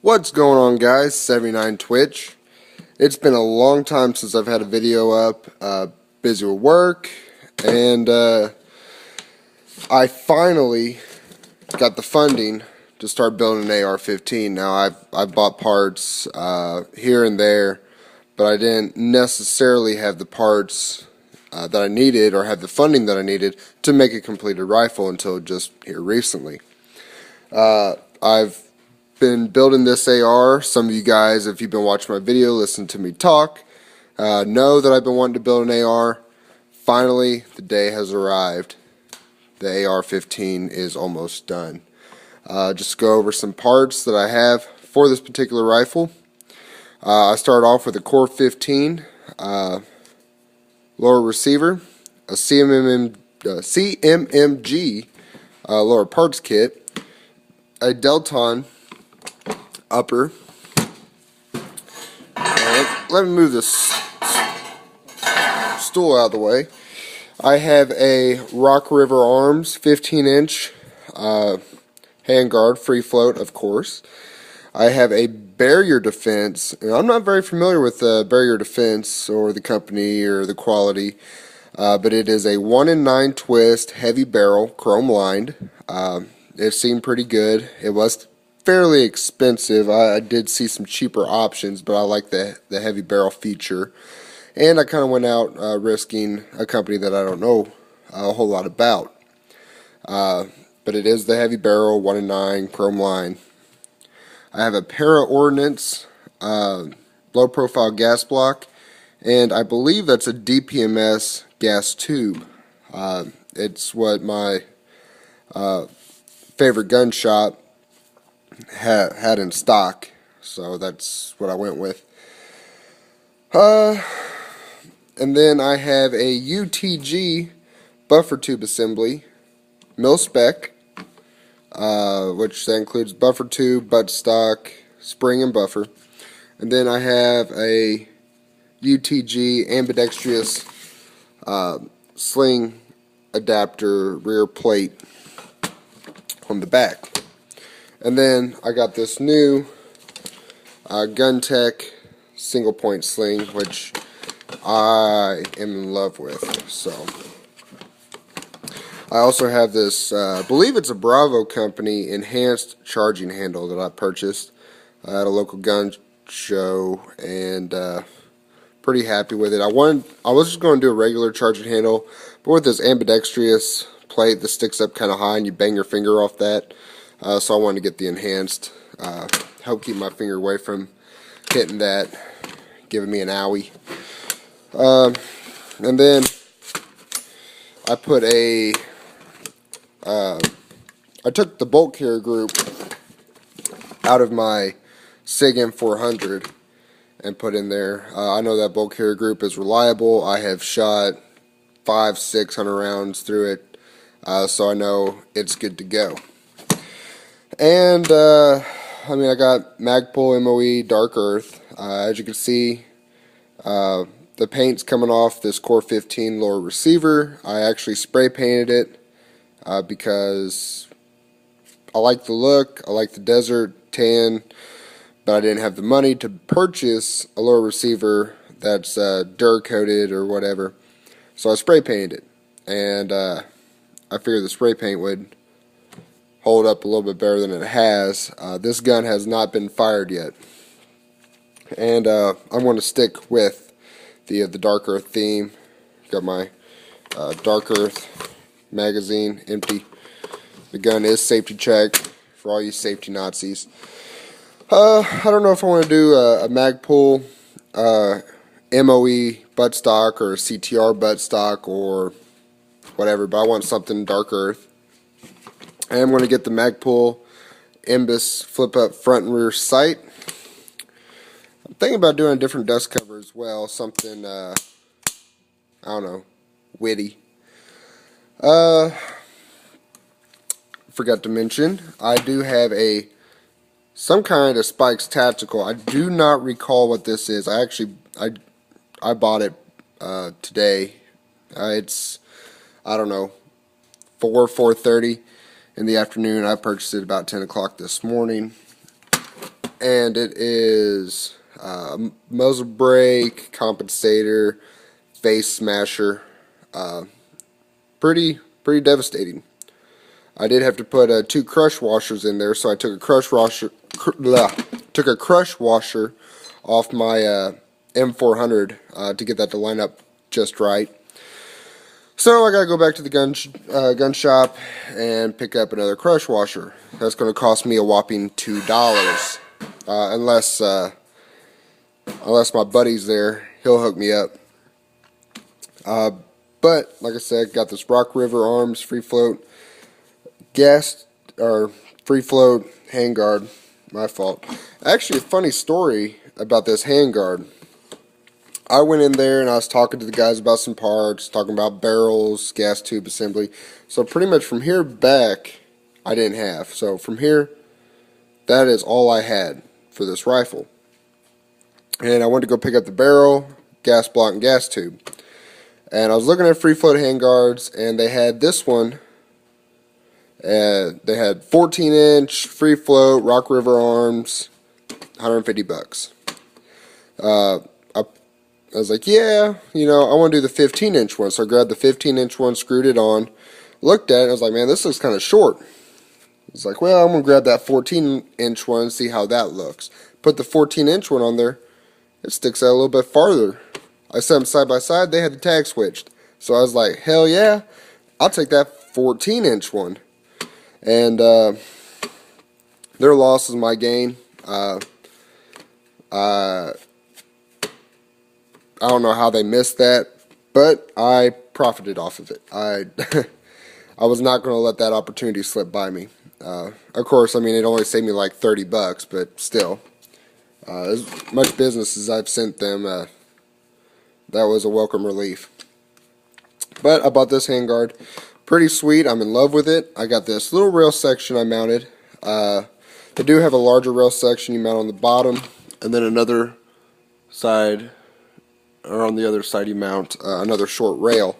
What's going on, guys? 79 Twitch. It's been a long time since I've had a video up. Busy with work, and I finally got the funding to start building an AR-15. Now I've bought parts here and there, but I didn't necessarily have the parts that I needed or have the funding that I needed to make a completed rifle until just here recently. I've been building this AR. Some of you guys, if you've been watching my video, listen to me talk, know that I've been wanting to build an AR. Finally, the day has arrived. The AR-15 is almost done. Just go over some parts that I have for this particular rifle. I start off with a Core 15 lower receiver, a CMMG lower parts kit, a Delton upper. Let me move this stool out of the way. I have a Rock River Arms 15-inch handguard, free float, of course. I have a Barrier Defense, and I'm not very familiar with Barrier Defense or the company or the quality, but it is a 1-in-9 twist, heavy barrel, chrome lined. It seemed pretty good. It was fairly expensive. I did see some cheaper options, but I like the heavy barrel feature. And I kind of went out risking a company that I don't know a whole lot about. But it is the heavy barrel, 1-in-9, chrome line. I have a Para Ordnance low profile gas block, and I believe that's a DPMS gas tube. It's what my favorite gun shop had in stock, so that's what I went with. And then I have a UTG buffer tube assembly, mil spec, which that includes buffer tube, buttstock, spring, and buffer. And then I have a UTG ambidextrous sling adapter rear plate on the back. And then I got this new GunTech single point sling, which I am in love with. So I also have this, I believe it's a Bravo company enhanced charging handle that I purchased at a local gun show, and pretty happy with it. I was just going to do a regular charging handle, but with this ambidextrous plate that sticks up kind of high and you bang your finger off that, so I wanted to get the enhanced, help keep my finger away from hitting that, giving me an owie. And then I put I took the bolt carrier group out of my SIG M400 and put in there. I know that bolt carrier group is reliable. I have shot 500-600 rounds through it, so I know it's good to go. And I mean, I got Magpul MOE Dark Earth. As you can see, the paint's coming off this Core 15 lower receiver. I actually spray painted it because I like the look, I like the desert tan, but I didn't have the money to purchase a lower receiver that's Dur-coated or whatever. So I spray painted it, and I figured the spray paint would hold up a little bit better than it has. This gun has not been fired yet, and I'm going to stick with the Dark Earth theme. Got my Dark Earth magazine empty. The gun is safety checked for all you safety Nazis. I don't know if I want to do a Magpul MOE buttstock or a CTR buttstock or whatever, but I want something Dark Earth. I am going to get the Magpul Imbus flip up front and rear sight. I'm thinking about doing a different dust cover as well, something I don't know, witty. Forgot to mention, I do have some kind of Spikes Tactical. I do not recall what this is. I bought it today. It's, I don't know, 4:30 in the afternoon. I purchased it about 10 o'clock this morning. and it is muzzle brake, compensator, face smasher. Pretty devastating. I did have to put 2 crush washers in there, so I took a crush washer off my M400 to get that to line up just right. So I gotta go back to the gun shop and pick up another crush washer. That's gonna cost me a whopping $2, unless my buddy's there, he'll hook me up. But like I said, got this Rock River Arms free float free float handguard. My fault. Actually, a funny story about this handguard. I went in there and I was talking to the guys about some parts, talking about barrels, gas tube assembly. So pretty much from here back, I didn't have. So from here, that is all I had for this rifle. And I went to go pick up the barrel, gas block, and gas tube. And I was looking at free float handguards, and they had this one. They had 14-inch free float Rock River Arms, $150. I was like, yeah, I want to do the 15-inch one. So I grabbed the 15-inch one, screwed it on, looked at it, and I was like, man, this looks kind of short. It's like, well, I'm going to grab that 14-inch one and see how that looks. Put the 14-inch one on there, it sticks out a little bit farther. I set them side by side, they had the tag switched. So I was like, hell yeah, I'll take that 14-inch one. And their loss is my gain. I don't know how they missed that, but I profited off of it. I was not going to let that opportunity slip by me. Of course, I mean, it only saved me like $30, but still, as much business as I've sent them, that was a welcome relief. But I bought this handguard. Pretty sweet. I'm in love with it. I got this little rail section I mounted. They do have a larger rail section you mount on the bottom, and then another side, or on the other side you mount another short rail.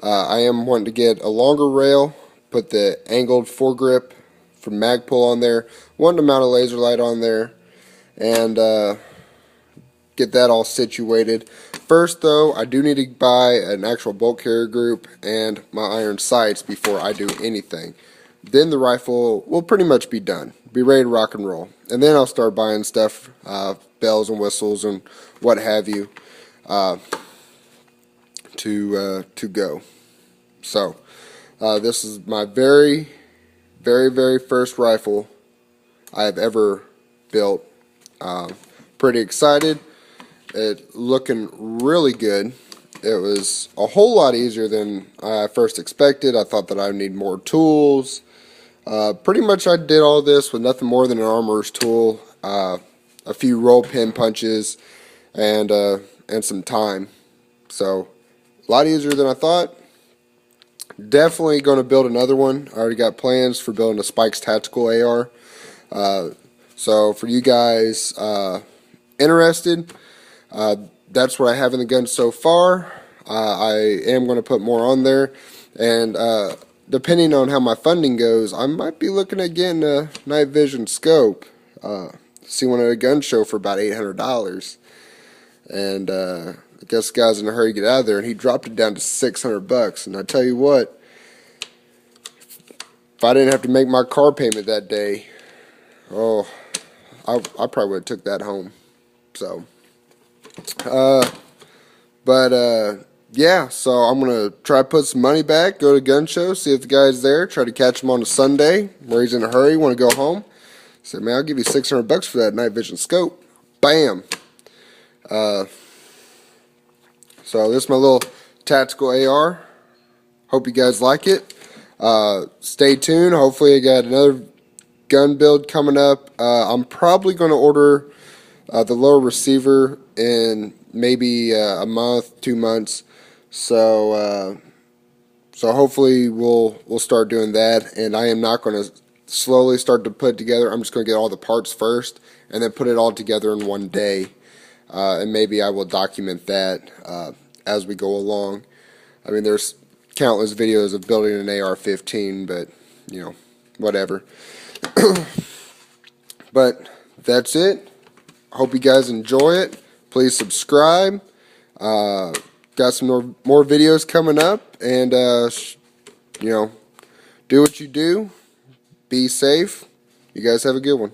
I am wanting to get a longer rail, put the angled foregrip from Magpul on there, wanted to mount a laser light on there, and get that all situated. First though, I do need to buy an actual bolt carrier group and my iron sights before I do anything. Then the rifle will pretty much be done, be ready to rock and roll. And then I'll start buying stuff, bells and whistles and what have you, to go. So this is my very first rifle I have ever built. Pretty excited. It looking really good. It was a whole lot easier than I first expected. I thought that I would need more tools. Pretty much I did all this with nothing more than an armorer's tool, a few roll pin punches, and some time. So a lot easier than I thought. Definitely going to build another one. I already got plans for building a Spikes Tactical AR. So for you guys interested, that's what I have in the gun so far. I am going to put more on there, and depending on how my funding goes, I might be looking at getting a night vision scope. See one at a gun show for about $800, and I guess the guy's in a hurry to get out of there, and he dropped it down to $600. And I tell you what, if I didn't have to make my car payment that day, oh, I probably would have took that home. So, yeah, so I'm going to try to put some money back, go to gun show, see if the guy's there, try to catch him on a Sunday where he's in a hurry, want to go home. Say, man, I'll give you $600 for that night vision scope. Bam. So this is my little tactical AR. Hope you guys like it. Stay tuned. Hopefully I got another gun build coming up. I'm probably going to order the lower receiver in maybe a month, 2 months. So hopefully we'll start doing that. And I am not going to slowly start to put it together. I'm just going to get all the parts first and then put it all together in one day. And maybe I will document that as we go along. I mean, there's countless videos of building an AR-15, but, you know, whatever. But that's it. Hope you guys enjoy it. Please subscribe. Got some more videos coming up, and you know, do what you do. Be safe. You guys have a good one.